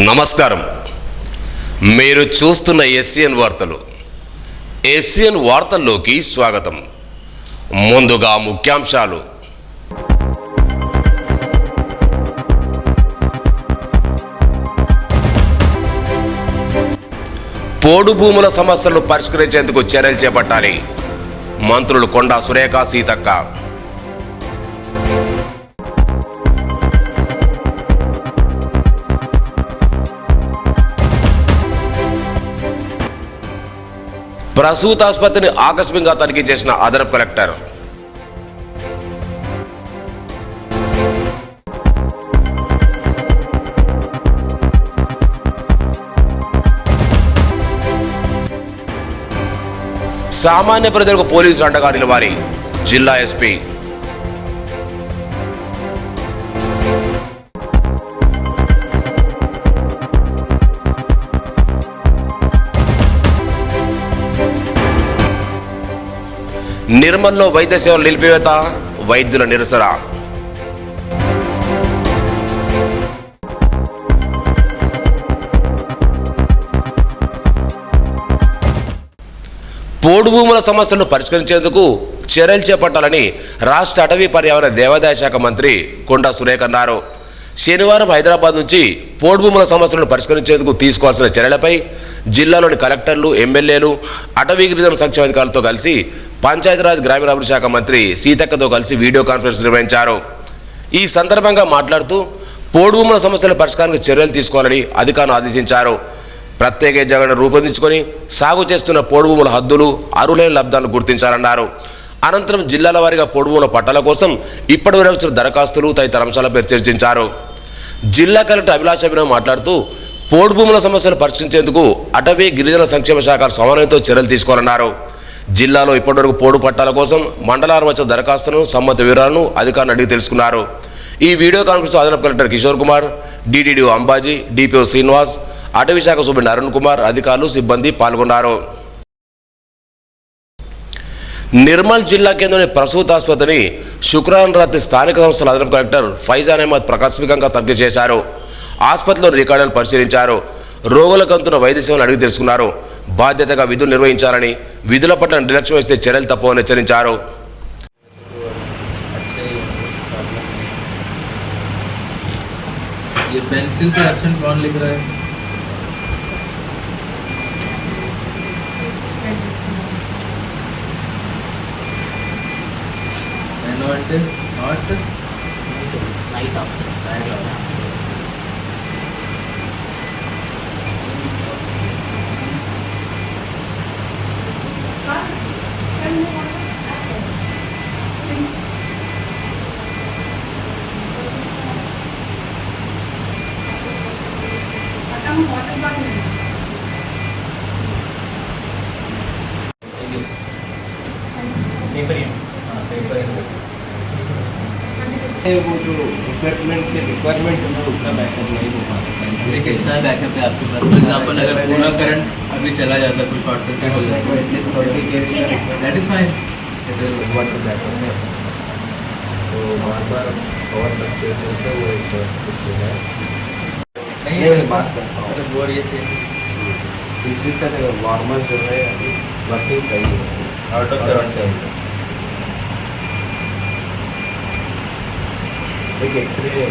నమస్కారం. మీరు చూస్తున్న ఎస్సీఎన్ వార్తలు. ఎస్సీఎన్ వార్తల్లోకి స్వాగతం. ముందుగా ముఖ్యాంశాలు. పోడు భూముల సమస్యలను పరిష్కరించేందుకు చర్యలు చేపట్టాలి. మంత్రులు కొండా సురేఖ, సీతక్క. ప్రసూతాసుపత్రిని ఆకస్మికంగా తనిఖీ చేసిన అదనపు కలెక్టర్. సామాన్య ప్రజలకు పోలీసులు అండగా నిలవాలి. జిల్లా ఎస్పీ. నిర్మల్లో వైద్య సేవలు నిలిపివేత, వైద్యుల నిరసన. పోడు భూముల సమస్యలను పరిష్కరించేందుకు చర్యలు చేపట్టాలని రాష్ట్ర అటవీ పర్యావరణ దేవాదాయ శాఖ మంత్రి కొండా సురేఖ అన్నారు. శనివారం హైదరాబాద్ నుంచి పోడు భూముల సమస్యలను పరిష్కరించేందుకు తీసుకోవాల్సిన చర్యలపై జిల్లాలోని కలెక్టర్లు, ఎమ్మెల్యేలు, అటవీ గిరిజన సంక్షేమ అధికారులతో కలిసి పంచాయతీరాజ్ గ్రామీణాభివృద్ధి శాఖ మంత్రి సీతక్కతో కలిసి వీడియో కాన్ఫరెన్స్ నిర్వహించారు. ఈ సందర్భంగా మాట్లాడుతూ పోడు భూముల సమస్యల పరిష్కారానికి చర్యలు తీసుకోవాలని అధికారులను ఆదేశించారు. ప్రత్యేక యజ్ఞాలను రూపొందించుకొని సాగు చేస్తున్న పోడు భూముల హద్దులు, అర్హులైన లబ్ధాలను గుర్తించాలన్నారు. అనంతరం జిల్లాల వారీగా పోడు భూముల పట్టాల కోసం ఇప్పటివరకు వచ్చిన దరఖాస్తులు తదితర అంశాలపై చర్చించారు. జిల్లా కలెక్టర్ అభిలాష్ అభినవ్ మాట్లాడుతూ పోడు భూముల సమస్యలు పరిష్కరించేందుకు అటవీ గిరిజన సంక్షేమ శాఖ సమన్వయంతో చర్యలు తీసుకోవాలన్నారు. జిల్లాలో ఇప్పటివరకు పోడు పట్టాల కోసం మండలాలు వచ్చిన దరఖాస్తులను, సంబంధిత వివరాలను అధికారులను అడిగి తెలుసుకున్నారు. ఈ వీడియో కాన్ఫరెన్స్ అదనపు collector Kishore Kumar, DTDO Ambaji, DPO Srinivas, అటవీ శాఖ సూపరింటెండెంట్ అరుణ్ కుమార్, అధికారులు, సిబ్బంది పాల్గొన్నారు. నిర్మల్ జిల్లా కేంద్రంలోని ప్రసూతాసుపత్రిని శుక్రవారం రాత్రి స్థానిక సంస్థల అదనపు కలెక్టర్ ఫైజాన్ అహ్మద్ ఆకస్మికంగా తనిఖీ చేశారు. ఆసుపత్రిలోని రికార్డులను పరిశీలించారు. రోగులకు అందుతున్న వైద్య సేవలను అడిగి తెలుసుకున్నారు. బాధ్యతగా విధులు నిర్వహించాలని, విధుల పట్ల నిర్లక్ష్యం వస్తే చర్యలు తప్పవని హెచ్చరించారు. वो जो रिक्वायरमेंट है उसका बैकअप नहीं हो पाता है। कितना बैकअप है आपके पास? फॉर एग्जांपल अगर पूरा करंट अभी चला जाता है, कोई शॉर्ट सर्किट हो जाता है, at least 30 kV that is fine. Water backup है, तो बार पावर फ्लक्चुएशन से वो एक कुछ है नहीं ये बात करता हूँ। मतलब बोर ये से पिछली सर वार्मर जो है अभी वर्किंग सही है, आउट ऑफ 7 एक एक्सरे है।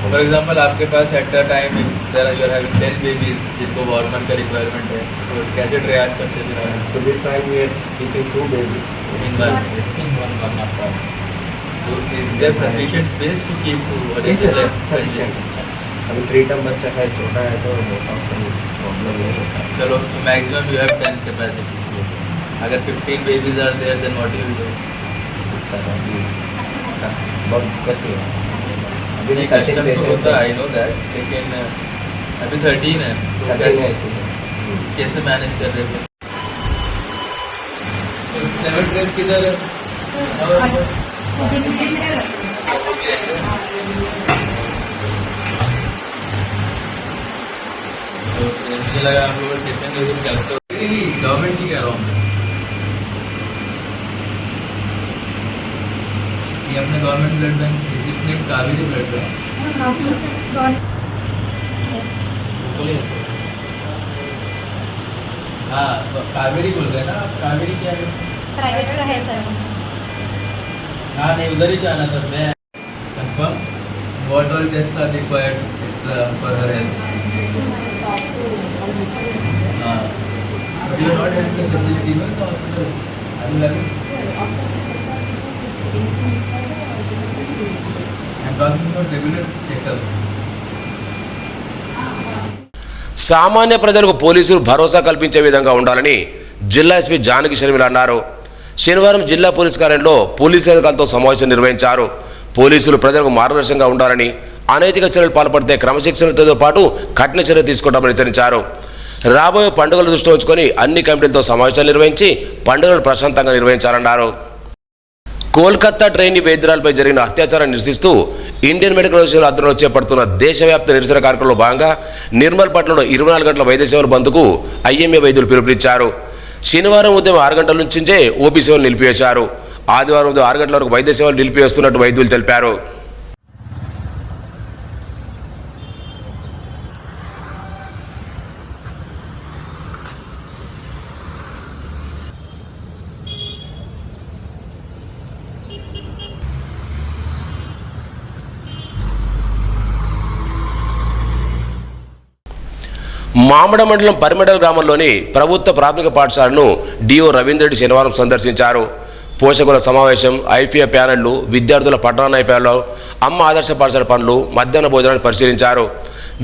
फॉर एग्जांपल आपके पास at the time there are you are having 10 babies जिनको वार्मर का रिक्वायरमेंट है, तो कैसे ट्रियाज करते थे? To be frank, we are keeping 2 babies in one warmer. So is there sufficient space to keep to what is the sufficient? अभी 3 term बच्चा है, छोटा है तो प्रॉब्लम नहीं होता। चलो, so maximum you have 10 capacity. अगर 15 babies are there, then what you will do? बहुत करती है अभी नहीं, कस्टम तो होता है, आई नो दैट, लेकिन अभी 13 है तो कैसे मैनेज कर रहे हैं? 7 डेज किधर है? तो मुझे लगा आप लोग टिफिन क्या गवर्नमेंट की कह रहा हूँ ये अपने government blood bank, Kaveri blood bank. हाँ कावेरी बोल रहे ना आप, कावेरी क्या है? प्राइवेट का है सर। हाँ नहीं उधर ही जाना था मैं। Confirm what all tests are required extra for her health? हाँ so you are not having the facility in the hospital? Are you having? I am talking about regular checkups. సామాన్య ప్రజలకు పోలీసులు భరోసా కల్పించే విధంగా ఉండాలని జిల్లా ఎస్పీ జానకి షర్మిల అన్నారు. శనివారం జిల్లా పోలీస్ కార్యాలయంలో పోలీసు అధికారులతో సమావేశం నిర్వహించారు. పోలీసులు ప్రజలకు మార్గదర్శకంగా ఉండాలని, అనైతిక చర్యలు పాల్పడితే క్రమశిక్షణతో పాటు కఠిన చర్య తీసుకుంటామని హెచ్చరించారు. రాబోయే పండుగల దృష్టిలో ఉంచుకొని అన్ని కమిటీలతో సమావేశాలు నిర్వహించి పండుగలను ప్రశాంతంగా నిర్వహించాలన్నారు. కోల్కతా ట్రైనీ వైద్యురాలపై జరిగిన అత్యాచారాన్ని నిరసిస్తూ ఇండియన్ మెడికల్ అసోసియేషన్ ఆధ్వర్యంలో చేపడుతున్న దేశవ్యాప్త నిరసన కార్యక్రమంలో భాగంగా నిర్మల్ పట్టణంలో 24 గంటల వైద్య సేవల బంద్కు ఐఎంఏ వైద్యులు పిలుపునిచ్చారు. శనివారం ఉదయం 6 గంటల నుంచే ఓపీ సేవలు నిలిపివేశారు. ఆదివారం ఉదయం 6 గంటల వరకు వైద్య సేవలు నిలిపివేస్తున్నట్టు వైద్యులు తెలిపారు. మామడ మండలం పరిమడల గ్రామంలోని ప్రభుత్వ ప్రాథమిక పాఠశాలను డిఓ రవీంద్ర రెడ్డి శనివారం సందర్శించారు. పోషకుల సమావేశం, ఐపీఏ ప్యానెళ్లు, విద్యార్థుల పట్టణ నైపుణ్యాలు, అమ్మ ఆదర్శ పాఠశాల పనులు, మధ్యాహ్న భోజనాన్ని పరిశీలించారు.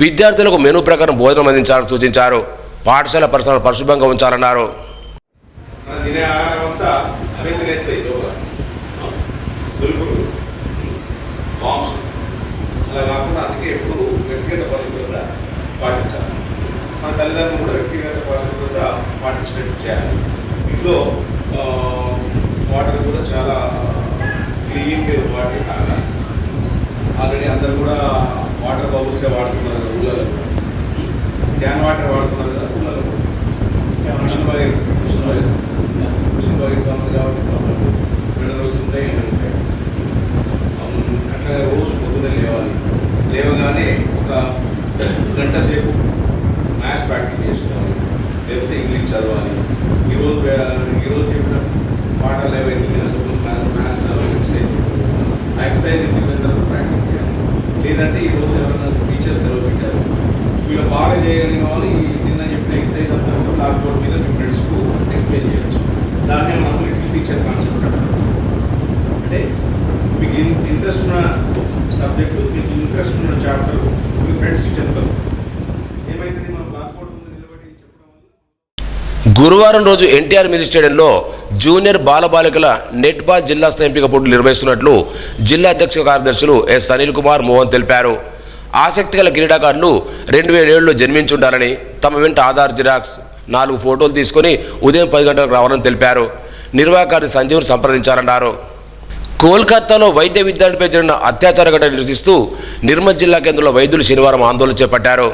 విద్యార్థులకు మెనూ ప్రకారం భోజనం అందించాలని సూచించారు. పాఠశాల పరిసరాలను పరిశుభ్రంగా ఉంచాలన్నారు. మన తల్లిదండ్రులు కూడా వ్యక్తిగత పరిశుభ్రత పాటించినట్టు చేయాలి. ఇంట్లో వాటర్ కూడా చాలా క్లీన్ వాటర్ తాగాలి. ఆల్రెడీ అందరూ కూడా వాటర్ బబుల్సే వాడుతున్నారు కదా ఊళ్ళలో, క్యాన్ వాటర్ వాడుతున్నారు కదా ఊళ్ళలో. మిషన్ బాగా ఉంది కాబట్టి ప్రాబ్లం 2 రోజులు ఉంటాయి, 8 ఉంటాయి. అట్లా రోజు పొద్దున్నే లేవాలి. లేవగానే ఒక గంట సేపు మ్యాథ్స్ ప్రాక్టీస్ చేసుకోవాలి, లేకపోతే ఇంగ్లీష్ చదవాలి. ఈరోజు చెప్పిన పాఠాలు ఏవైతే సపోజ్ మ్యాథ్స్ ఎక్సర్సైజ్ ఇంటి ప్రాక్టీస్ చేయాలి. లేదంటే ఈరోజు ఎవరైనా టీచర్స్ సెలవు పెట్టారు, వీళ్ళు బాగా చేయగలిగిన వాళ్ళు నిన్న చెప్పిన ఎక్సర్సైజ్ అంతా బ్లాక్ బోర్డ్ మీద మీ ఫ్రెండ్స్కు ఎక్స్ప్లెయిన్ చేయొచ్చు. దాన్నే మనం లిటిల్ టీచర్ కాన్సెప్ట్ అంటారు. అంటే మీకు ఇంట్రెస్ట్ ఉన్న సబ్జెక్టు, మీకు ఇంట్రెస్ట్ ఉన్న చాప్టర్ మీ ఫ్రెండ్స్కి చెప్తారు. ఏమైతుంది మనం బ్లాక్ బోర్డ్ ముందు నిలబడి చెప్పడం వల్ల. గురువారం రోజు ఎన్టీఆర్ మినీ స్టేడియంలో జూనియర్ బాలబాలికల నెట్బాల్ జిల్లా స్థాయి ఎంపిక పోటీలు నిర్వహిస్తున్నట్లు జిల్లా అధ్యక్ష కార్యదర్శులు ఎస్ అనిల్ కుమార్ మోహన్ తెలిపారు. ఆసక్తి గల క్రీడాకారులు 2007లో జన్మించుండాలని, తమ వెంట ఆధార్ జిరాక్స్ 4 ఫోటోలు తీసుకొని ఉదయం 10 గంటలకు రావాలని తెలిపారు. నిర్వాహకారి సంజీవ్ను సంప్రదించారన్నారు. కోల్కతాలో వైద్య విద్యార్థిపై జరిగిన అత్యాచార ఘటన నిరసిస్తూ నిర్మల్ జిల్లా కేంద్రంలో వైద్యులు శనివారం ఆందోళన చేపట్టారు.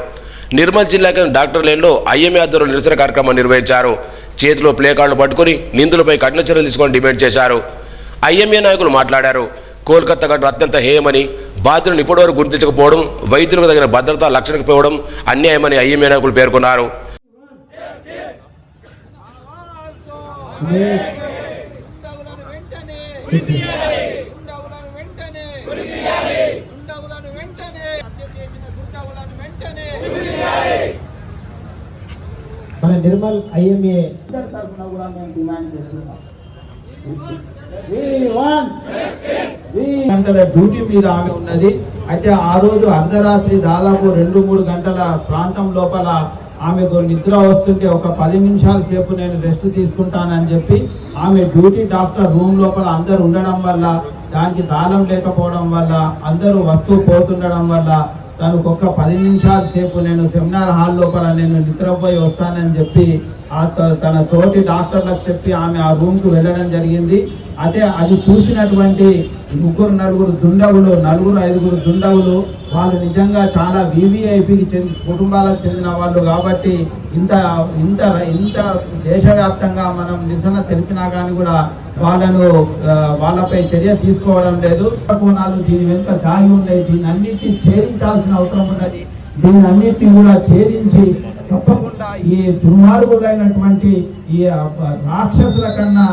నిర్మల్ జిల్లా కేంద్రం డాక్టర్ లేన్లో ఐఎంఏ ఆధ్వర్యంలో నిరసన కార్యక్రమం నిర్వహించారు. చేతిలో ప్లే కార్డులు పట్టుకుని నిందితులపై కఠిన చర్యలు తీసుకొని డిమాండ్ చేశారు. ఐఎంఏ నాయకులు మాట్లాడారు. కోల్కతా ఘటన అత్యంత హేయమని, బాధ్యులను ఇప్పటివరకు గుర్తించకపోవడం, వైద్యులకు తగిన భద్రత లక్షణకపోవడం అన్యాయమని ఐఎంఏ నాయకులు పేర్కొన్నారు. మన నిర్మల్ ఐఎంఏ తరఫున కూడా మేము డిమాండ్ చేస్తున్నాం. గంటల డ్యూటీ మీద ఆమె ఉన్నది. అయితే ఆ రోజు అర్ధరాత్రి దాదాపు 2-3 గంటల ప్రాంతం లోపల ఆమెకు నిద్ర వస్తుంటే ఒక 10 నిమిషాల సేపు నేను రెస్ట్ తీసుకుంటానని చెప్పి ఆమె డ్యూటీ డాక్టర్ రూమ్ లోపల అందరు ఉండడం వల్ల, దానికి తాళం లేకపోవడం వల్ల, అందరూ వస్తూ పోతుండడం వల్ల తనకు ఒక 10 నిమిషాల సేపు నేను సెమినార్ హాల్ లోపల నేను నిద్రపోయి వస్తానని చెప్పి తన తోటి డాక్టర్లకు చెప్పి ఆమె ఆ రూమ్కు వెళ్ళడం జరిగింది. అయితే అది చూసినటువంటి 3-4 దుండగులు, 4-5 దుండగులు, వాళ్ళు నిజంగా చాలా వివిఐపికి కుటుంబాలకు చెందిన వాళ్ళు కాబట్టి ఇంత దేశవ్యాప్తంగా మనం నిరసన తెలిపినా కానీ కూడా వాళ్ళపై చర్య తీసుకోవడం లేదు. కోణాలు దీని వెనుక దాగి ఉన్నాయి. దీన్ని అన్నింటినీ ఛేదించాల్సిన అవసరం ఉన్నది. దీన్ని అన్నిటిని కూడా ఛేదించి తప్పకుండా ఈ దుర్మార్గులైనటువంటి ఈ రాక్షసుల కన్నా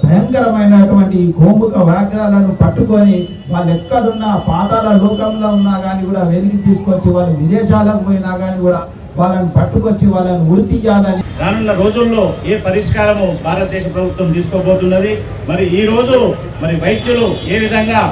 భయంకరమైనటువంటి ఈ గోముఖ వ్యాఘ్రాలను పట్టుకొని వాళ్ళు ఎక్కడున్నా పాతాళ లోకంలో ఉన్నా కానీ కూడా వెలికి తీసుకొచ్చి వాళ్ళు విదేశాలకు పోయినా కానీ కూడా వాళ్ళని పట్టుకొచ్చి వాళ్ళని ఉరి తీయాలని రానున్న రోజుల్లో ఏ పరిష్కారము భారతదేశ ప్రభుత్వం తీసుకోబోతున్నది. మరి ఈ రోజు మరి వైద్యులు ఏ విధంగా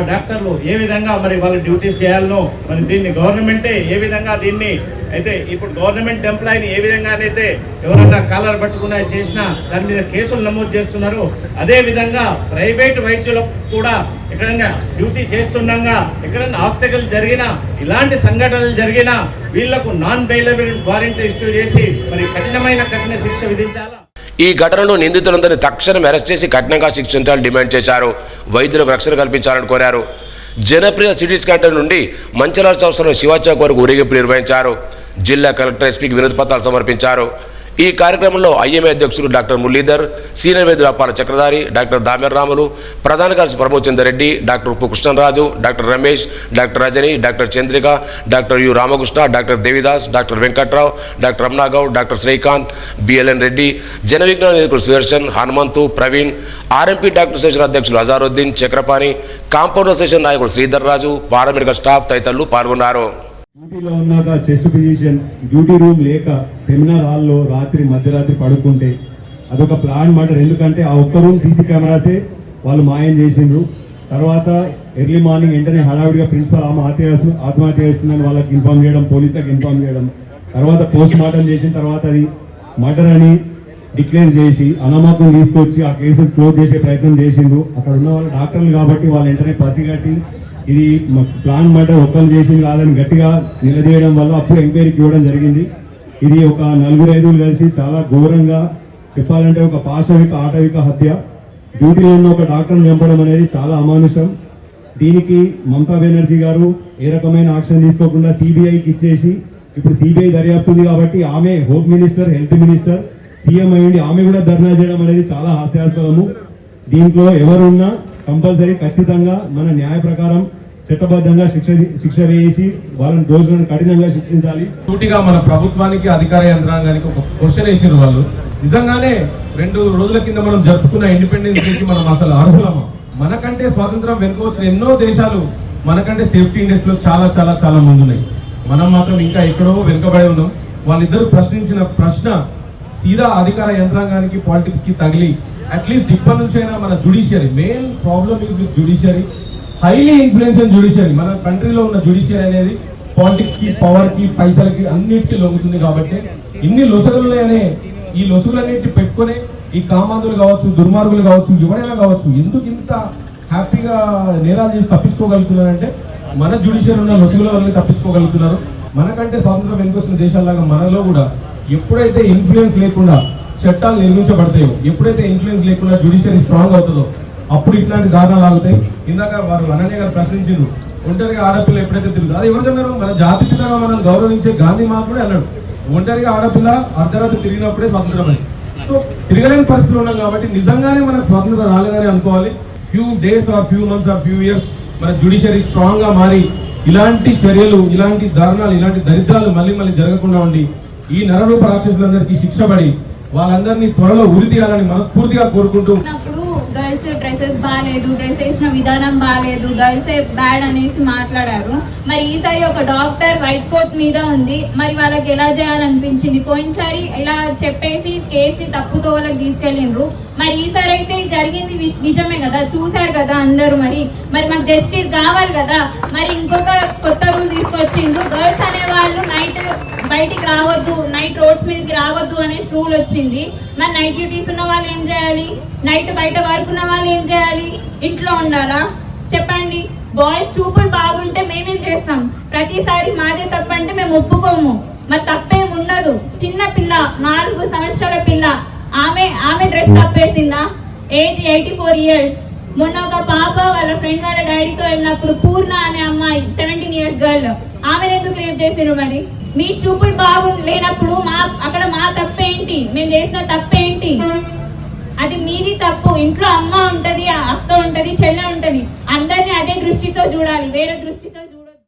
డాక్టర్లు ఏ విధంగా మరి వాళ్ళ డ్యూటీస్ చేయాలనో మరి దీన్ని గవర్నమెంటే ఏ విధంగా దీన్ని అయితే ఇప్పుడు గవర్నమెంట్ ఎంప్లాయీని ఏ విధంగానైతే ఎవరన్నా కాలర్ పట్టుకున్నా చేసినా దాని మీద కేసులు నమోదు చేస్తున్నారు, అదే విధంగా ప్రైవేట్ వైద్యులకు కూడా ఎక్కడైనా డ్యూటీ చేస్తుండగా ఎక్కడైనా ఆబ్స్టకల్ జరిగినా ఇలాంటి సంఘటనలు జరిగినా వీళ్లకు నాన్ బెయిలబుల్ వారెంట్ ఇష్యూ చేసి మరి కఠిన శిక్ష విధించాలా. ఈ ఘటనలో నిందితులందరినీ తక్షణం అరెస్ట్ చేసి కఠినంగా శిక్షించాలని డిమాండ్ చేశారు. వైద్యులకు రక్షణ కల్పించాలని కోరారు. జనప్రియ సిటీ స్కాంటర్ నుండి మంచిర్యాల చౌరస్తా శివాచౌక్ వరకు ఊరేగింపు నిర్వహించారు. జిల్లా కలెక్టర్ ఎస్పీకి వినతి పత్రాలు సమర్పించారు. ఈ కార్యక్రమంలో ఐఎంఏ అధ్యక్షుడు డాక్టర్ మురళీధర్, సీనియర్ వైద్యులు అప్పాల చక్రధారి, డాక్టర్ దామెర్ రాములు, ప్రధాన కార్యదర్శి Pramod Chander Reddy, doctor Uppu Krishnaraju, doctor Ramesh, doctor Rajani, doctor Chandrika, doctor U Ramakrishna, doctor Devidas, doctor Venkatrao, doctor Ramana Goud, doctor Srikanth, BLN Reddy, జన విజ్ఞాన నిధులు Sudarshan, Hanumanthu, Praveen, RMP doctor station అధ్యక్షులు అజారుద్దీన్, చక్రపాణి, కాంపౌండర్ స్టేషన్ నాయకుడు శ్రీధర్ రాజు, పారామెడికల్ స్టాఫ్ తదితరులు పాల్గొన్నారు. డ్యూటీలో ఉన్నాక చెస్ట్ పొజిషన్ డ్యూటీ రూమ్ లేక సెమినార్ హాల్లో మధ్యరాత్రి పడుకుంటే అదొక ప్లాన్ మాట. ఎందుకంటే ఆ ఒక్క రూమ్ సీసీ కెమెరాసే వాళ్ళు మాయం చేసిండ్రు. తర్వాత ఎర్లీ మార్నింగ్ వెంటనే హడావిడిగా ప్రిన్సిపల్ ఆత్మహత్య చేస్తుందని వాళ్ళకి ఇన్ఫార్మ్ చేయడం, పోలీసులకు ఇన్ఫార్మ్ చేయడం, తర్వాత పోస్ట్ మార్టం చేసిన తర్వాత అది మర్డర్ అని డిక్లేర్ చేసి అనామకం తీసుకొచ్చి ఆ కేసును క్లోజ్ చేసే ప్రయత్నం చేసిండ్రు. అక్కడ ఉన్న వాళ్ళు డాక్టర్లు కాబట్టి వాళ్ళు వెంటనే పసిగట్టి ఇది ప్లాన్ మర్డర్ ఒక్కరు చేసింది కాదని గట్టిగా నిలదీయడం వల్ల అప్పుడు ఎంక్వైరీకి ఇవ్వడం జరిగింది. ఇది ఒక 4-5 కలిసి చాలా ఘోరంగా చెప్పాలంటే ఒక పాశవిక ఆటవిక హత్య. డ్యూటీలో ఉన్న ఒక డాక్టర్ని చంపడం అనేది చాలా అమానుషం. దీనికి మమతా బెనర్జీ గారు ఏ రకమైన యాక్షన్ తీసుకోకుండా సిబిఐకి ఇచ్చేసి ఇప్పుడు సిబిఐ దర్యాప్తుంది కాబట్టి ఆమె home minister, health minister, CM అయ్యింది, ఆమె కూడా ధర్నా చేయడం అనేది చాలా హాస్యాస్పదము. దీంట్లో ఎవరున్నా కంపల్సరీ ఖచ్చితంగా మన న్యాయ ప్రకారం చట్టబద్ధంగా శిక్ష వేసి వాళ్ళని దోషులను కఠినంగా శిక్షించాలి. సూటిగా మన ప్రభుత్వానికి అధికార యంత్రాంగానికి ఒక క్వశ్చన్ వేసారు వాళ్ళు. నిజంగానే 2 రోజుల కింద మనం జరుపుకున్న ఇండిపెండెన్స్ డేకి మనం అసలు అర్హులమా? మనకంటే స్వాతంత్రం వెనుక వచ్చిన ఎన్నో దేశాలు మనకంటే సేఫ్టీ ఇండెక్స్ లో చాలా చాలా చాలా ముందున్నాయి. మనం మాత్రం ఇంకా ఎక్కడో వెనుకబడి ఉన్నాం. వాళ్ళిద్దరూ ప్రశ్నించిన ప్రశ్న సీదా అధికార యంత్రాంగానికి పాలిటిక్స్ కి తగిలి అట్లీస్ట్ ఇప్పటి నుంచైనా మన judiciary, main problem is with judiciary, highly influential judiciary. మన కంట్రీలో ఉన్న జ్యుడిషియరీ అనేది పాలిటిక్స్ కి, పవర్ కి, పైసలకి అన్నిటికీ లొంగుతుంది. కాబట్టి ఇన్ని లొసగులున్నాయనే ఈ లొసగులన్నింటినీ పెట్టుకునే ఈ కామాంధులు కావచ్చు, దుర్మార్గులు కావచ్చు, ఎవరైనా కావచ్చు ఎందుకు ఇంత హ్యాపీగా నేరాలు చేసి తప్పించుకోగలుగుతున్నారంటే మన జ్యుడిషియరీ ఉన్న లొసగుల వల్ల తప్పించుకోగలుగుతున్నారు. మనకంటే స్వాతంత్రం వెనుకొచ్చిన దేశాల్లాగా మనలో కూడా ఎప్పుడైతే ఇన్ఫ్లుయెన్స్ లేకుండా చట్టాలు నిర్మించబడతాయో, ఎప్పుడైతే ఇన్ఫ్లుయెన్స్ లేకుండా జ్యుడిషియరీ స్ట్రాంగ్ అవుతుందో అప్పుడు ఇట్లాంటి దారుణాలు ఆగుతాయి. ఇందాక వారు అనన్య గారు ప్రశ్నించారు, ఒంటరిగా ఆడపిల్ల ఎప్పుడైతే తిరుగుతుంది, అది ఎవరు చెప్తారు? మన జాతి పితగా మనం గౌరవించే గాంధీ మహాత్ముడే అన్నాడు, ఒంటరిగా ఆడపిల్ల అర్ధరాత్రి తిరిగినప్పుడే స్వాతంత్రం అని. సో తిరగలేని పరిస్థితులు ఉన్నాం కాబట్టి నిజంగానే మనకు స్వాతంత్రం రాలేదని అనుకోవాలి. Few days or few months or few years మన జ్యుడిషియరీ స్ట్రాంగ్ గా మారి ఇలాంటి చర్యలు, ఇలాంటి దారుణాలు, ఇలాంటి దరిద్రాలు మళ్ళీ జరగకుండా ఉండి ఈ నరరూప రాక్షసులందరికీ శిక్ష పడి వాళ్ళందరినీ త్వరలో ఉరి తీయాలని మనస్ఫూర్తిగా కోరుకుంటూ, గర్ల్స్ డ్రెస్సెస్ బాగాలేదు, డ్రెస్ వేసిన విధానం బాగాలేదు, గర్ల్సే బ్యాడ్ అనేసి మాట్లాడారు. మరి ఈసారి ఒక డాక్టర్ వైట్ కోట్ మీద ఉంది, మరి వాళ్ళకి ఎలా చేయాలనిపించింది? పోయినసారి ఇలా చెప్పేసి కేసుని తప్పుతో వాళ్ళకి తీసుకెళ్ళిండ్రు. మరి ఈసారి అయితే జరిగింది నిజమే కదా, చూసారు కదా అందరూ. మరి మాకు జస్టిస్ కావాలి కదా. మరి ఇంకొక కొత్త రూల్ తీసుకొచ్చిండ్రు, గర్ల్స్ అనే వాళ్ళు నైట్ బయటికి రావద్దు, నైట్ రోడ్స్ మీదకి రావద్దు అనేసి రూల్ వచ్చింది. మరి నైట్ డ్యూటీస్ ఉన్న వాళ్ళు ఏం చేయాలి? నైట్ బయట వర్క్ ఉన్న వాళ్ళు ఏం చేయాలి? ఇంట్లో ఉండాలా? చెప్పండి. బాయ్స్ చూపులు బాగుంటే మేమేం చేస్తాం? ప్రతిసారి మాదే తప్పంటే మేము ఒప్పుకోము. మరి తప్పేం ఉండదు. చిన్న పిల్ల, 4 సంవత్సరాల పిల్ల, ఆమె డ్రెస్ తప్పేసిందా? Age 84 years. మొన్న ఒక పాప వాళ్ళ ఫ్రెండ్ వాళ్ళ డాడీతో వెళ్ళినప్పుడు పూర్ణ అనే అమ్మాయి 17 years గర్ల్, ఆమెను ఎందుకు రేప్ చేసిరు? మరి మీ చూపులు లేనప్పుడు అక్కడ మా తప్పేంటి? మేము చేసిన తప్పేంటి? అది మీది తప్పు. ఇంట్లో అమ్మ ఉంటది, అక్క ఉంటది, చెల్లె ఉంటది. అందరినీ అదే దృష్టితో చూడాలి, వేరే దృష్టితో చూడొద్దు.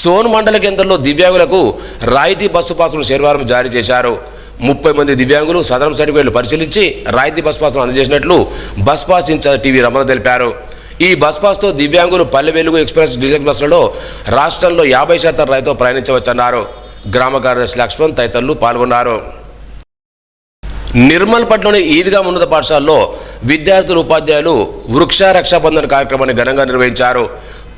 సోన్ మండల కేంద్రంలో దివ్యాంగులకు రాయితీ బస్సు పాసులను శనివారం జారీ చేశారు. 30 మంది దివ్యాంగులు సదరం సర్టిఫికేట్లు పరిశీలించి రాయితీ బస్ పాస్ను అందజేసినట్లు bus pass incharge TV Ramana తెలిపారు. ఈ బస్ పాస్తో దివ్యాంగులు పల్లె వెలుగు ఎక్స్ప్రెస్ డీజల్ బస్సులలో రాష్ట్రంలో 50% రాయితీతో ప్రయాణించవచ్చన్నారు. గ్రామ కార్యదర్శి లక్ష్మణ్ తదితరులు పాల్గొన్నారు. నిర్మల్పట్నంలోని ఈద్గా ఉన్నత పాఠశాలలో విద్యార్థులు ఉపాధ్యాయులు వృక్ష రక్షాబంధన్ కార్యక్రమాన్ని ఘనంగా నిర్వహించారు.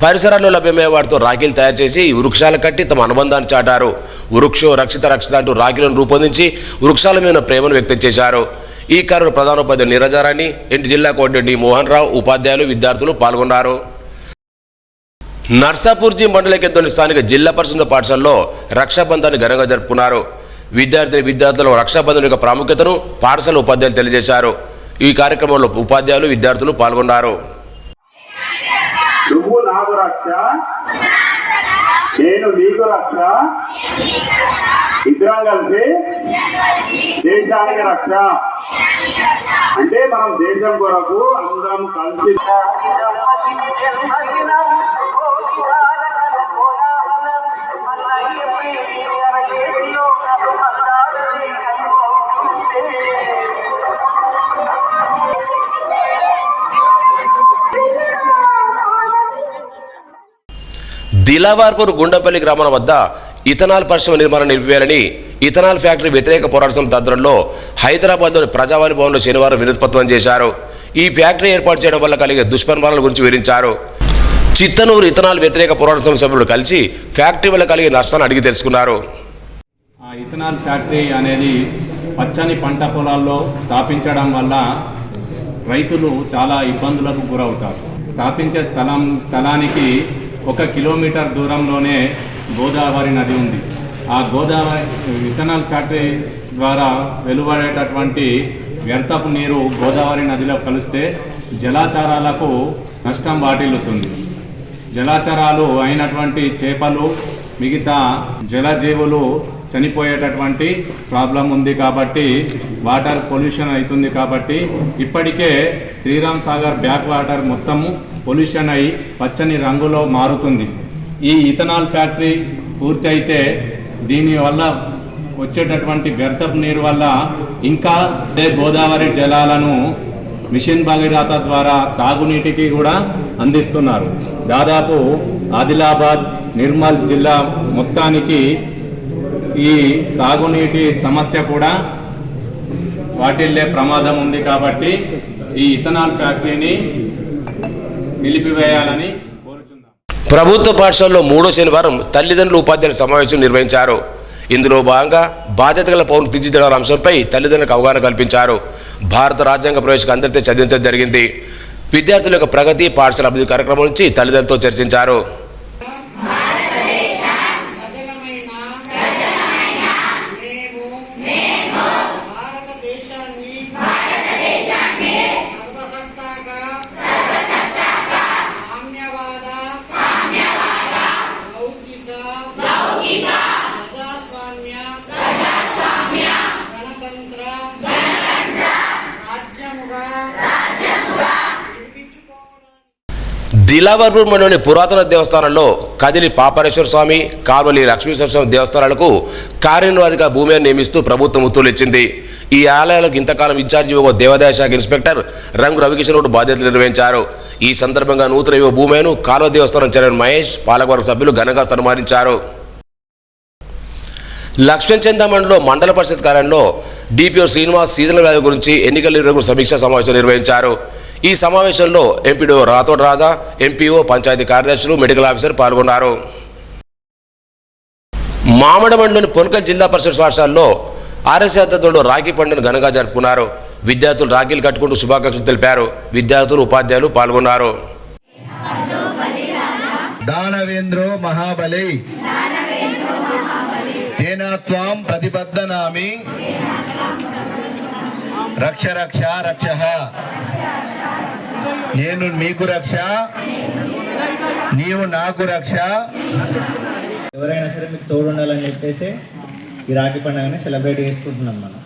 పరిసరాల్లో లభ్యమయ్యే వాటితో రాఖీలు తయారు చేసి వృక్షాలు కట్టి తమ అనుబంధాన్ని చాటారు. వృక్షో రక్షిత రక్షిత అంటూ రాఖీలను రూపొందించి వృక్షాల మీద ప్రేమను వ్యక్తం చేశారు. ఈ కార్యక్రమంలో ప్రధానోపాధ్యాయులు నీరజారాణి, ఇంటి జిల్లా కోఆర్డినేటర్ డి మోహన్ రావు, ఉపాధ్యాయులు విద్యార్థులు పాల్గొన్నారు. నర్సాపూర్జీ మండల కేంద్రంలోని స్థానిక జిల్లా పరిషత్ పాఠశాలలో రక్షాబంధాన్ని ఘనంగా జరుపుకున్నారు. విద్యార్థులకు రక్షాబంధన్ యొక్క ప్రాముఖ్యతను పాఠశాల ఉపాధ్యాయులు తెలియజేశారు. ఈ కార్యక్రమంలో ఉపాధ్యాయులు విద్యార్థులు పాల్గొన్నారు. నువ్వు నాకు రక్ష, నేను నీకు రక్ష, ఇద్దరం కలిసి దేశానికి రక్ష. అంటే మనం దేశం కొరకు అందరం కలిసి దిలావార్పూర్ గుండంపల్లి గ్రామం వద్ద ఇథనాల్ పరిశ్రమ నిర్మాణం నిలిపివేయాలని ఇథనాల్ ఫ్యాక్టరీ వ్యతిరేక పోరాట సమితి ఆధ్వర్యంలో హైదరాబాద్లోని ప్రజావాణి భవన్లో శనివారం వినతిపత్రం చేశారు. ఈ ఫ్యాక్టరీ ఏర్పాటు చేయడం వల్ల కలిగే దుష్పరిణామాల గురించి వివరించారు. చిత్తనూరు ఇథనాల్ వ్యతిరేక పోరాట సమితి సభ్యులు కలిసి ఫ్యాక్టరీ వల్ల కలిగే నష్టాన్ని అడిగి తెలుసుకున్నారు. ఇథనాల్ ఫ్యాక్టరీ అనేది పచ్చని పంట పొలాల్లో స్థాపించడం వల్ల రైతులు చాలా ఇబ్బందులకు గురవుతారు. స్థాపించే స్థలానికి 1 కిలోమీటర్ దూరంలోనే గోదావరి నది ఉంది. ఆ గోదావరి ఇథనాల్ ఫ్యాక్టరీ ద్వారా వెలువడేటటువంటి వ్యర్థపు నీరు గోదావరి నదిలో కలిస్తే జలాచరాలకు నష్టం వాటిల్లుతుంది. జలాచరాలు అయినటువంటి చేపలు, మిగతా జలజీవులు చనిపోయేటటువంటి ప్రాబ్లం ఉంది. కాబట్టి వాటర్ పొల్యూషన్ అవుతుంది. కాబట్టి ఇప్పటికే శ్రీరామ్ సాగర్ బ్యాక్ వాటర్ మొత్తము పొల్యూషన్ అయి పచ్చని రంగులో మారుతుంది. ఈ ఇథనాల్ ఫ్యాక్టరీ పూర్తి అయితే దీనివల్ల వచ్చేటటువంటి వ్యర్థపు నీరు వల్ల ఇంకా గోదావరి జలాలను మిషన్ భగీరథ ద్వారా తాగునీటికి కూడా అందిస్తున్నారు. దాదాపు ఆదిలాబాద్, నిర్మల్ జిల్లా మొత్తానికి ఈ తాగునీటి సమస్య కూడా వాటిల్లే ప్రమాదం ఉంది. కాబట్టి ఈ ఇథనాల్ ఫ్యాక్టరీని నిలిపివేయాలని కోరుచున్నాం. ప్రభుత్వ పాఠశాలలో 3వ శనివారం తల్లిదండ్రులు ఉపాధ్యాయుల సమావేశం నిర్వహించారు. ఇందులో భాగంగా బాధ్యత గల పౌరులు తీర్చిదిద్దాల అంశంపై తల్లిదండ్రులకు అవగాహన కల్పించారు. భారత రాజ్యాంగ ప్రవేశిక అందరితో చదివించడం జరిగింది. విద్యార్థుల యొక్క ప్రగతి, పాఠశాల అభివృద్ధి కార్యక్రమం నుంచి తల్లిదండ్రులతో చర్చించారు. దిలావర్పూర్ మండలంలోని పురాతన దేవస్థానంలో కదిలి పాపరేశ్వర స్వామి, కాల్వలి లక్ష్మీశ్వర స్వామి దేవస్థానాలకు కార్యనిర్వాహక భూమిని నియమిస్తూ ప్రభుత్వం ఉత్తర్వులు ఇచ్చింది. ఈ ఆలయాలకు ఇంతకాలం ఇన్ఛార్జి దేవాదాయ శాఖ ఇన్స్పెక్టర్ రంగు రవికిషన్ బాధ్యతలు నిర్వహించారు. ఈ సందర్భంగా నూతన భూమిను కాల్వ దేవస్థానం చైర్మన్ మహేష్, పాలకవర్గ సభ్యులు ఘనంగా సన్మానించారు. లక్ష్మణచంద మండలంలో మండల పరిషత్ కార్యాలయంలో డిపిఓ శ్రీనివాస్ సీజనల్ వ్యాధి గురించి ఎన్నికల నిర్వహణ సమీక్షా సమావేశం నిర్వహించారు. ఈ సమావేశంలో ఎంపీడీఓ రాథోడ్ రాధా, ఎంపీఓ, పంచాయతీ కార్యదర్శులు, మెడికల్ ఆఫీసర్ పాల్గొన్నారు. మామిడి మండలంలోని పొన్కల్ జిల్లా పరిషత్ పాఠశాలలో ఆర్ఎస్ ఆధ్వర్యంలో రాఖీ పండుగను ఘనంగా జరుపుకున్నారు. విద్యార్థులు రాఖీలు కట్టుకుంటూ శుభాకాంక్షలు తెలిపారు. విద్యార్థులు, ఉపాధ్యాయులు పాల్గొన్నారు. దానవేంద్రో మహాబలి తేనాత్వాం ప్రతిబద్ధనామి రక్ష రక్ష రక్షః. నేను మీకు రక్ష, నీవు నాకు రక్ష. ఎవరైనా సరే మీకు తోడు ఉండాలని చెప్పేసి ఈ రాఖీ పండుగని సెలబ్రేట్ చేసుకుంటున్నాం మనం.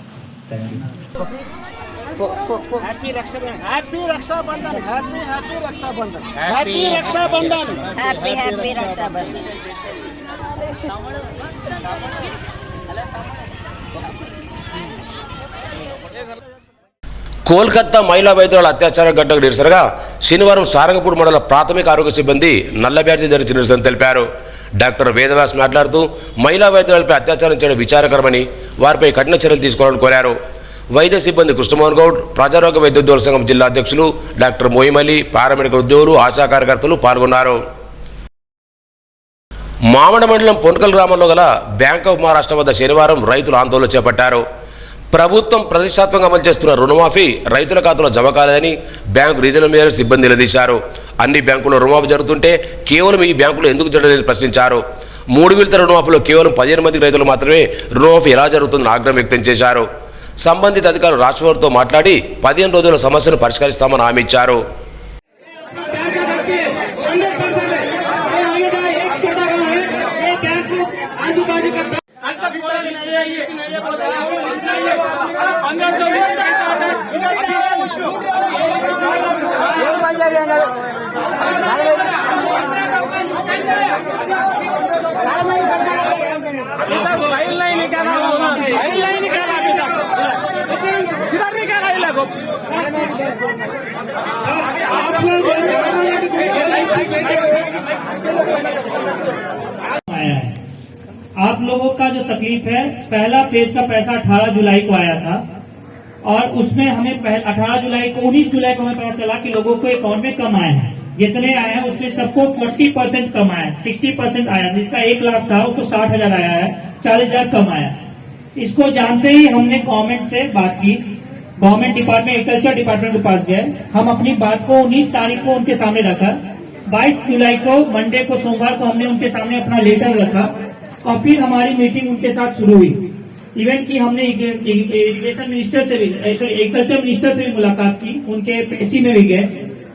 Thank you. Happy Raksha Bandhan, happy Raksha Bandhan, happy happy Raksha Bandhan, happy Raksha Bandhan, happy happy Raksha Bandhan. Kolkata మహిళా వైద్యురాల అత్యాచార ఘటనకు నిరసనగా శనివారం సారంగపూర్ మండల ప్రాథమిక ఆరోగ్య సిబ్బంది నల్ల బ్యాడ్జీ ధరించి నిరసన తెలిపారు. డాక్టర్ వేదవ్యాస్ మాట్లాడుతూ మహిళా వైద్యురాలపై అత్యాచారం చేయడం విచారకరమని, వారిపై కఠిన చర్యలు తీసుకోవాలని కోరారు. వైద్య సిబ్బంది కృష్ణమోహన్ గౌడ్, ప్రజారోగ్య వైద్యోద్యోగుల సంఘం జిల్లా అధ్యక్షులు డాక్టర్ మోయిమలి, పారామెడికల్ ఉద్యోగులు, ఆశా కార్యకర్తలు పాల్గొన్నారు. మామడ మండలం పొన్కల్ గ్రామంలో గల బ్యాంక్ ఆఫ్ మహారాష్ట్ర వద్ద శనివారం రైతులు ఆందోళన చేపట్టారు. ప్రభుత్వం ప్రతిష్టాత్మకంగా అమలు చేస్తున్న రుణమాఫీ రైతుల ఖాతాలో జమ కాలేదని బ్యాంకు రీజనల్ మేనేజర్ సిబ్బంది నిలదీశారు. అన్ని బ్యాంకుల్లో రుణమాఫీ జరుగుతుంటే కేవలం ఈ బ్యాంకులో ఎందుకు జరగలేదని ప్రశ్నించారు. 3 విడతల రుణమాఫీలో కేవలం 15 మంది రైతులు మాత్రమే రుణమాఫీ ఎలా జరుగుతుందని ఆగ్రహం వ్యక్తం చేశారు. సంబంధిత అధికారులు రాష్ట్రవారితో మాట్లాడి 15 రోజుల సమస్యను పరిష్కరిస్తామని హామీ ఇచ్చారు. आप लोगों का जो तकलीफ है, पहला फेज का पैसा 18 जुलाई को आया था और उसमें हमें 18 जुलाई को 19 जुलाई को हमें पता चला कि लोगों को अकाउंट में कम आए हैं. जितने आए हैं उसमें सबको 40% कम आया, 60% आया. जिसका 1 लाख था उसको 60,000 आया है, 40,000 कम आया. इसको जानते ही हमने गवर्नमेंट से बात की. गवर्नमेंट डिपार्टमेंट, एग्रीकल्चर डिपार्टमेंट के पास गए. हम अपनी बात को 19 तारीख को उनके सामने रखा. 22 जुलाई को मंडे को, सोमवार को हमने उनके सामने अपना लेटर रखा और फिर हमारी मीटिंग उनके साथ शुरू हुई. इवन की हमने इरिगेशन मिनिस्टर से भी, एग्रीकल्चर मिनिस्टर से भी मुलाकात की, उनके पेशी में भी गए.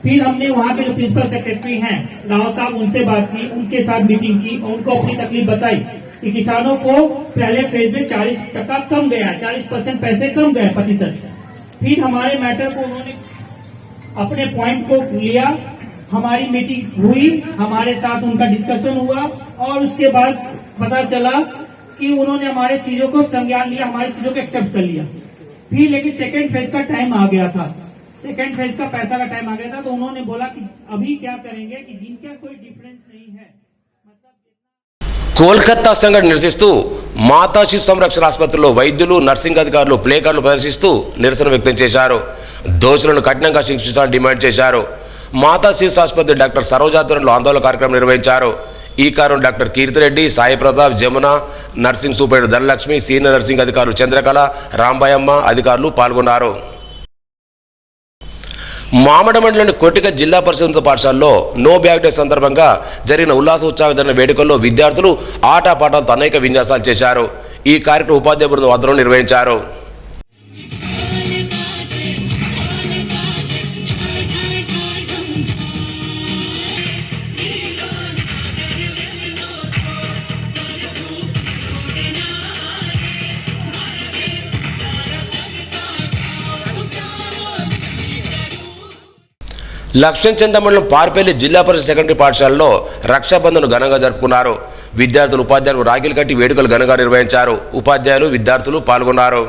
फिर हमने वहाँ के जो प्रिंसिपल सेक्रेटरी हैं राव साहब, उनसे बात की, उनके साथ मीटिंग की और उनको अपनी तकलीफ बताई कि किसानों को पहले फेज में 40% कम गया, 40% पैसे कम गए प्रतिशत. फिर हमारे मैटर को उन्होंने अपने पॉइंट को लिया. हमारी मीटिंग हुई, हमारे साथ उनका डिस्कशन हुआ और उसके बाद पता चला कि उन्होंने हमारे चीजों को संज्ञान लिया, हमारी चीजों को एक्सेप्ट कर लिया. फिर लेकिन सेकेंड फेज का टाइम आ गया था, सेकेंड फेज का पैसा का टाइम आ गया था. तो उन्होंने बोला कि अभी क्या करेंगे कि जिनका कोई डिफरेंस नहीं है. కోల్కతా సంఘటన నిరసిస్తూ మాతా శిశు సంరక్షణ ఆసుపత్రిలో వైద్యులు, నర్సింగ్ అధికారులు ప్లే కార్డులు ప్రదర్శిస్తూ నిరసన వ్యక్తం చేశారు. దోషులను కఠినంగా శిక్షించాలని డిమాండ్ చేశారు. మాతా శిశు ఆసుపత్రి డాక్టర్ సరోజాధ్వర్యంలో ఆందోళన కార్యక్రమం నిర్వహించారు. ఈ కార్యక్రమం doctor Keerthi Reddy, Sai Pratap, Jamuna, nursing superintendent Dhanalakshmi, senior nursing అధికారులు చంద్రకళ, రాంబాయమ్మ అధికారులు పాల్గొన్నారు. మామడ మండలంలోని కొట్టిక జిల్లా పరిషత్ పాఠశాలలో నో బ్యాగ్ డే సందర్భంగా జరిగిన ఉల్లాస ఉత్సాహం జరిగిన వేడుకల్లో విద్యార్థులు ఆటపాటలతో అనేక విన్యాసాలు చేశారు. ఈ కార్యక్రమం ఉపాధ్యాయ బృందం ఆధ్వర్యంలో నిర్వహించారు. లక్ష్మణ్ చంద మండలం పార్పల్లి జిల్లా పరిషత్ సెకండరీ పాఠశాలలో రక్షాబంధన్ ఘనంగా జరుపుకున్నారు. విద్యార్థులు, ఉపాధ్యాయులు రాఖీలు కట్టి వేడుకలు ఘనంగా నిర్వహించారు. ఉపాధ్యాయులు, విద్యార్థులు పాల్గొన్నారు.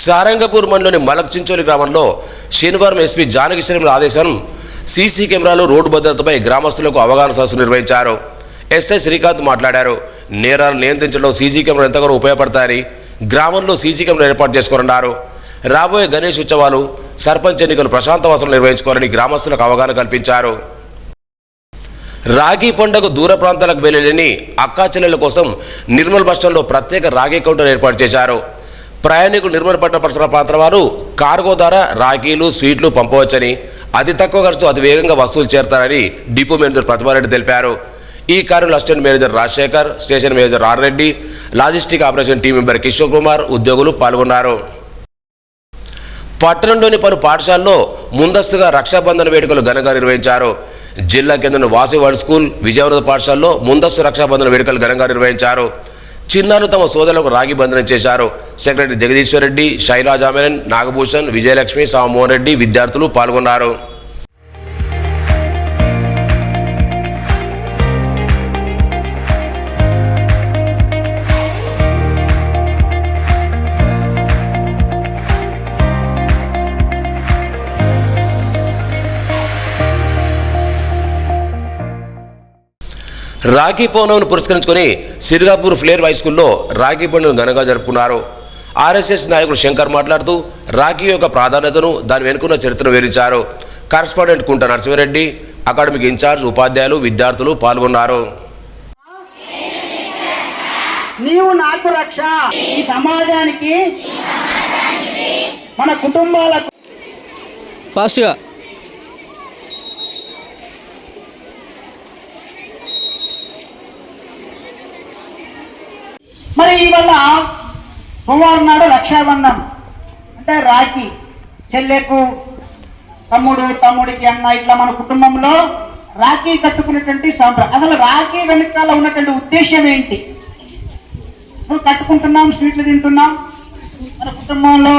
సారంగపూర్ మండలంలోని మలక్ చించోలి గ్రామంలో శనివారం ఎస్పీ జానకిశ్వరం ఆదేశం సీసీ కెమెరాలు, రోడ్డు భద్రతపై గ్రామస్తులకు అవగాహన సదస్సు నిర్వహించారు. ఎస్ఐ శ్రీకాంత్ మాట్లాడారు. నేరాలు నియంత్రించడంలో సీసీ కెమెరాలు ఎంతగానో ఉపయోగపడతాయని గ్రామంలో సీసీ కెమెరా ఏర్పాటు చేసుకోనున్నారు. రాబోయే గణేష్ ఉత్సవాలు, సర్పంచ్ ఎన్నికలు ప్రశాంతవాసం నిర్వహించుకోవాలని గ్రామస్తులకు అవగాహన కల్పించారు. రాఖీ పండుగ దూర ప్రాంతాలకు వెళ్లేని అక్కా చెల్లెల కోసం నిర్మల్ బస్టాండ్లో ప్రత్యేక రాఖీ కౌంటర్ ఏర్పాటు చేశారు. ప్రయాణికులు నిర్మల్ పట్టణ పరిసర ప్రాంతాల వారు కార్గో ద్వారా రాఖీలు, స్వీట్లు పంపవచ్చని, అతి తక్కువ ఖర్చు అతి వేగంగా వస్తువులు చేరతారని డిపో మేనేజర్ ప్రతిమారెడ్డి తెలిపారు. ఈ కార్యంలో assistant manager Rajasekhar, station manager R Reddy, logistic operation team member Kishore Kumar, ఉద్యోగులు పాల్గొన్నారు. పట్టణంలోని పలు పాఠశాలలో ముందస్తుగా రక్షాబంధన వేడుకలు ఘనంగా నిర్వహించారు. జిల్లా కేంద్రం వాసవి వరల్డ్ స్కూల్, విజయవాడ పాఠశాలలో ముందస్తు రక్షాబంధన వేడుకలు ఘనంగా నిర్వహించారు. చిన్నారులు తమ సోదరులకు రాగి బంధనం చేశారు. సెక్రటరీ జగదీశ్వర్ రెడ్డి, శైలాజామేనన్, నాగభూషణ్, విజయలక్ష్మి, సామోహన్ రెడ్డి విద్యార్థులు పాల్గొన్నారు. రాఖీ పౌర్ణమిని పురస్కరించుకొని సిర్గాపూర్ ఫ్లేర్ హై స్కూల్లో రాఖీ పండుగను ఘనంగా జరుపుకున్నారు. ఆర్ఎస్ఎస్ నాయకుడు శంకర్ మాట్లాడుతూ రాఖీ యొక్క ప్రాధాన్యతను, దాని వెనుకున్న చరిత్రను వివరించారు. కరస్పాండెంట్ కుంట నరసింహారెడ్డి, అకాడమిక్ ఇన్ఛార్జ్, ఉపాధ్యాయులు, విద్యార్థులు పాల్గొన్నారు. నీవు నాకు రక్ష, ఈ సమాజానికి, మన కుటుంబాలకు ఫాస్ట్గా మరి ఇవల్ల సోమవారం నాడు రక్షాబంధన్ అంటే రాఖీ, చెల్లెకు తమ్ముడు, తమ్ముడికి అన్న, ఇట్లా మన కుటుంబంలో రాఖీ కట్టుకునేటువంటి సాంప్రదాయం. అసలు రాఖీ వెనకాల ఉన్నటువంటి ఉద్దేశం ఏంటి? కట్టుకుంటున్నాం, స్వీట్లు తింటున్నాం, మన కుటుంబంలో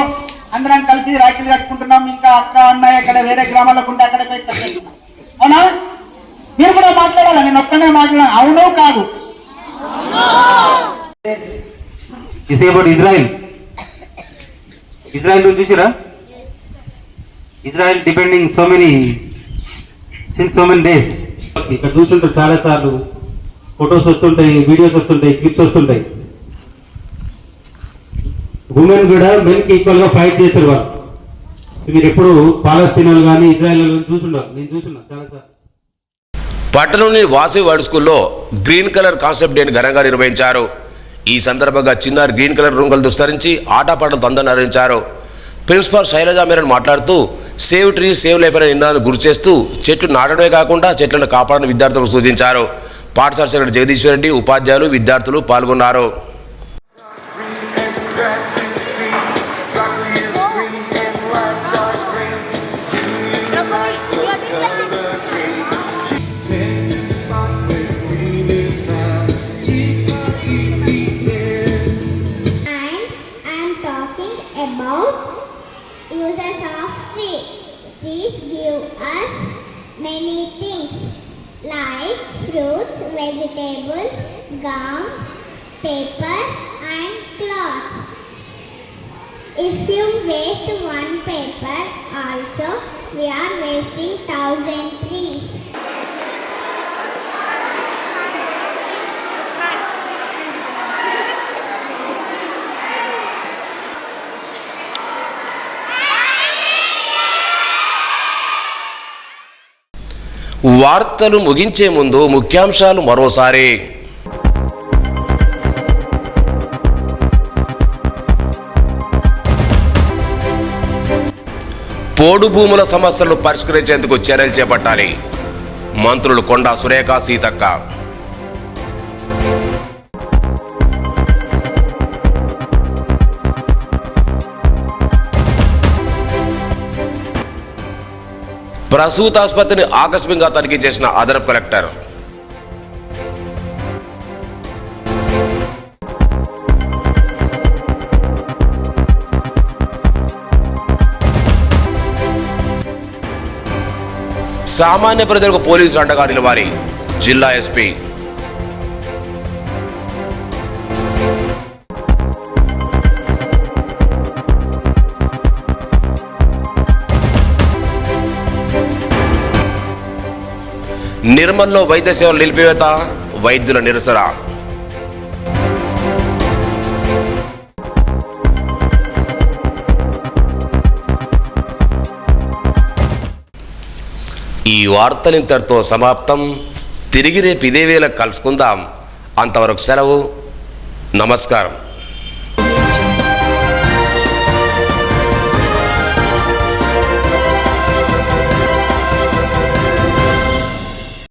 అందరం కలిసి రాఖీలు కట్టుకుంటున్నాం. ఇంకా అక్క, అన్నయ్య ఇక్కడ వేరే గ్రామాలకు ఉంటే అక్కడ పోయి కట్టుకుంటున్నాం. అవునా? మీరు కూడా మాట్లాడాలా, నేను ఒక్కనే మాట్లాడాను. అవును కాదు? ఇజ్రాయెల్ చూసిరా? Israel depending so many days. ఇక్కడ చూస్తుంటారు చాలా సార్లు, ఫొటోస్ వస్తుంటాయి, వీడియోస్ వస్తుంటాయి, క్లిప్స్ వస్తుంటాయి. ఉమెన్ కూడా మెన్ కి ఈక్వల్ గా ఫైట్ చేశారు వాళ్ళు. మీరు ఎప్పుడు పాలస్తీనాలు కానీ ఇజ్రాయెల్ చూస్తున్నారు, నేను చూస్తున్నాను చాలా సార్లు. పట్టణంలోని వాసవి వరల్డ్ స్కూల్లో గ్రీన్ కలర్ కాన్సెప్ట్ డేని ఘనంగా నిర్వహించారు. ఈ సందర్భంగా చిన్నారి గ్రీన్ కలర్ రంగులు దుస్తరించి ఆటపాటలతో అందరిని అలరించారు. ప్రిన్సిపాల్ శైలజామేనన్ మాట్లాడుతూ సేవ్ ట్రీ సేవ్ లైఫ్ అనే నినాదాన్ని గుర్తు చేస్తూ చెట్లు నాటడమే కాకుండా చెట్లను కాపాడని విద్యార్థులకు సూచించారు. పాఠశాల సెక్రటరీ జగదీశ్వర్ రెడ్డి, ఉపాధ్యాయులు, విద్యార్థులు పాల్గొన్నారు. Uses of tree. Trees give us many things like fruits, vegetables, gum, paper and cloths. If you waste one paper also, we are wasting 1,000 trees. వార్తలు ముగించే ముందు ముఖ్యాంశాలు మరోసారి. పోడు భూముల సమస్యలను పరిష్కరించేందుకు చర్యలు చేపట్టాలి. మంత్రులు కొండా సురేఖ, సీతక్క. ప్రసూతాసుపత్రిని ఆకస్మికంగా తనిఖీ చేసిన అదనపు కలెక్టర్. సామాన్య ప్రజలకు పోలీసులు అండగా నిలవాలి. జిల్లా ఎస్పీ. నిర్మల్లో వైద్య సేవలు నిలిపివేత, వైద్యుల నిరసన. ఈ వార్తలు ఇంతటితో సమాప్తం. తిరిగి రేపు ఇదే వేళ కలుసుకుందాం. అంతవరకు సెలవు. నమస్కారం.